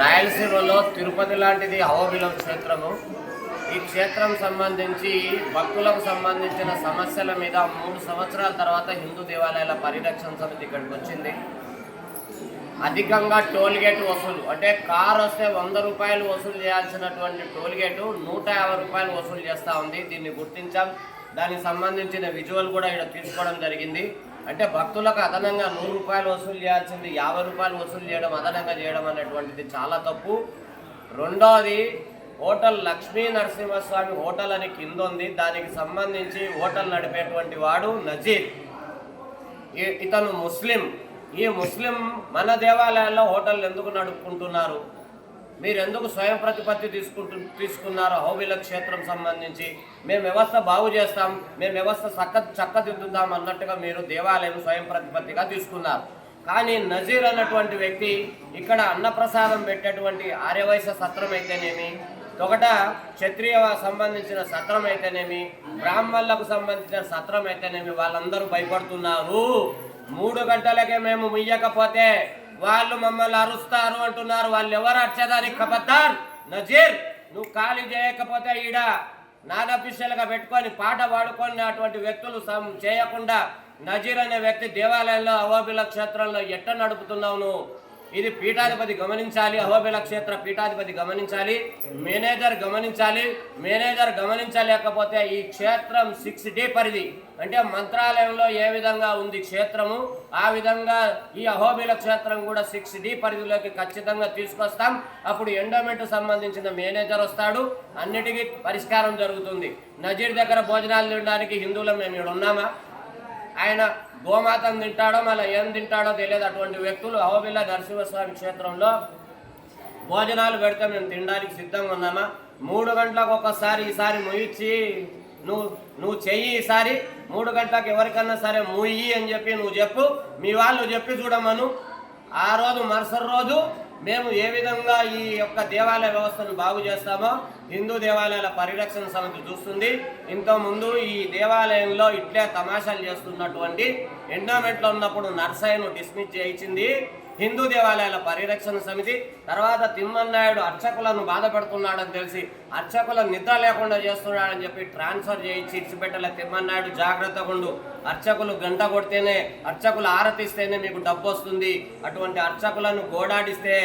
రాయలసీమలో తిరుపతి లాంటిది అహోబిలం క్షేత్రము. ఈ క్షేత్రం సంబంధించి భక్తులకు సంబంధించిన సమస్యల మీద 3 సంవత్సరాల తర్వాత హిందూ దేవాలయాల పరిరక్షణ సమితి ఇక్కడికి వచ్చింది. అధికంగా టోల్గేట్ వసూలు, అంటే కారు వస్తే 100 రూపాయలు వసూలు చేయాల్సినటువంటి టోల్గేటు 150 రూపాయలు వసూలు చేస్తూ ఉంది. దీన్ని గుర్తించాం. దానికి సంబంధించిన విజువల్ కూడా ఇక్కడ తీసుకోవడం జరిగింది. అంటే భక్తులకు అదనంగా 100 రూపాయలు వసూలు చేయాల్సింది 50 రూపాయలు వసూలు చేయడం, అదనంగా చేయడం అనేటువంటిది చాలా తప్పు. రెండవది, హోటల్ లక్ష్మీ నరసింహస్వామి హోటల్ అని కింద ఉంది. దానికి సంబంధించి హోటల్ నడిపేటువంటి వాడు నజీర్. ఇతను ముస్లిం. ఈ ముస్లిం మన దేవాలయాల్లో హోటల్ ఎందుకు నడుపుకుంటున్నారు? మీరు ఎందుకు స్వయం ప్రతిపత్తి తీసుకున్నారు? అహోబిల క్షేత్రం సంబంధించి మేము వ్యవస్థ బాగు చేస్తాం, మేము వ్యవస్థ చక్కదిద్దుతాం అన్నట్టుగా మీరు దేవాలయం స్వయం ప్రతిపత్తిగా తీసుకున్నారు. కానీ నజీర్ అన్నటువంటి వ్యక్తి ఇక్కడ అన్నప్రసాదం పెట్టేటువంటి ఆర్యవైశ్య సత్రం అయితేనేమి, ఒకట క్షత్రియ సంబంధించిన సత్రం అయితేనేమి, బ్రాహ్మణులకు సంబంధించిన సత్రం అయితేనేమి, వాళ్ళందరూ భయపడుతున్నారు. 3 గంటలకే మేము ముయ్యకపోతే వాళ్ళు మమ్మల్ని అరుస్తారు అంటున్నారు. వాళ్ళు ఎవరు అర్చేదానికి? ఖబర్దార్ నజీర్, నువ్వు ఖాళీ చేయకపోతే ఈడ నాన్ అఫీషియల్గా పెట్టుకొని పాట పాడుకొని అటువంటి వ్యక్తులు చేయకుండా నజీర్ అనే వ్యక్తి దేవాలయంలో అహోబిల క్షేత్రంలో ఎట్ట నడుపుతున్నావు నువ్వు? ఇది పీఠాధిపతి గమనించాలి, అహోబిల క్షేత్ర పీఠాధిపతి గమనించాలి, మేనేజర్ గమనించాలి. మేనేజర్ గమనించలేకపోతే ఈ క్షేత్రం 6D పరిధి, అంటే మంత్రాలయంలో ఏ విధంగా ఉంది క్షేత్రము, ఆ విధంగా ఈ అహోబిల క్షేత్రం కూడా 6D పరిధిలోకి ఖచ్చితంగా తీసుకొస్తాం. అప్పుడు ఎండోమెంట్ సంబంధించిన మేనేజర్ వస్తాడు, అన్నిటికీ పరిష్కారం జరుగుతుంది. నజీర్ దగ్గర భోజనాలు తినడానికి హిందువులు మేము ఇక్కడ ఉన్నామా? ఆయన గోమాతను తింటాడో మళ్ళీ ఏం తింటాడో తెలియదు. అటువంటి వ్యక్తులు అహోబిల నరసింహస్వామి క్షేత్రంలో భోజనాలు పెడితే మేము తినడానికి సిద్ధంగా ఉన్నామా? 3 గంటలకు ఒకసారి ఈసారి ముయ్యిచ్చి నువ్వు చెయ్యి, ఈసారి 3 గంటలకు ఎవరికన్నా సరే ముయ్యి అని చెప్పి నువ్వు చెప్పు, మీ వాళ్ళు చెప్పి చూడమను. ఆ రోజు మరుసటి రోజు మేము ఏ విధంగా ఈ యొక్క దేవాలయ వ్యవస్థను బాగు చేస్తామో హిందూ దేవాలయాల పరిరక్షణ సమితి చూస్తుంది. ఇంతకుముందు ఈ దేవాలయంలో ఇట్లే తమాషాలు చేస్తున్నటువంటి ఎండోమెంట్లో ఉన్నప్పుడు నర్సయ్యను డిస్మిస్ చేయించింది హిందూ దేవాలయాల పరిరక్షణ సమితి. తర్వాత తిమ్మన్నాయుడు అర్చకులను బాధపడుతున్నాడని తెలిసి అర్చకులను నిద్ర లేకుండా చేస్తున్నాడని చెప్పి ట్రాన్స్ఫర్ చేయించి ఇచ్చిపెట్టలే. తిమ్మన్నాయుడు జాగ్రత్తగా ఉండు, అర్చకులు గంట కొడితేనే, అర్చకులు ఆరతిస్తేనే మీకు డబ్బు వస్తుంది, అటువంటి అర్చకులను గోడాడిస్తే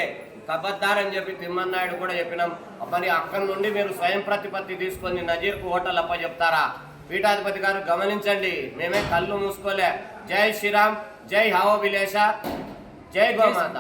కబద్దారని చెప్పి తిమ్మన్నాయుడు కూడా చెప్పినాం. మరి అక్కడి నుండి మీరు స్వయం ప్రతిపత్తి తీసుకొని నజీర్కు హోటల్ అప్పచెప్తారా? పీఠాధిపతి గారు గమనించండి, మేమే కళ్ళు మూసుకోలే. జై శ్రీరామ్, జై అహోబిలేశ, జై గోమాత.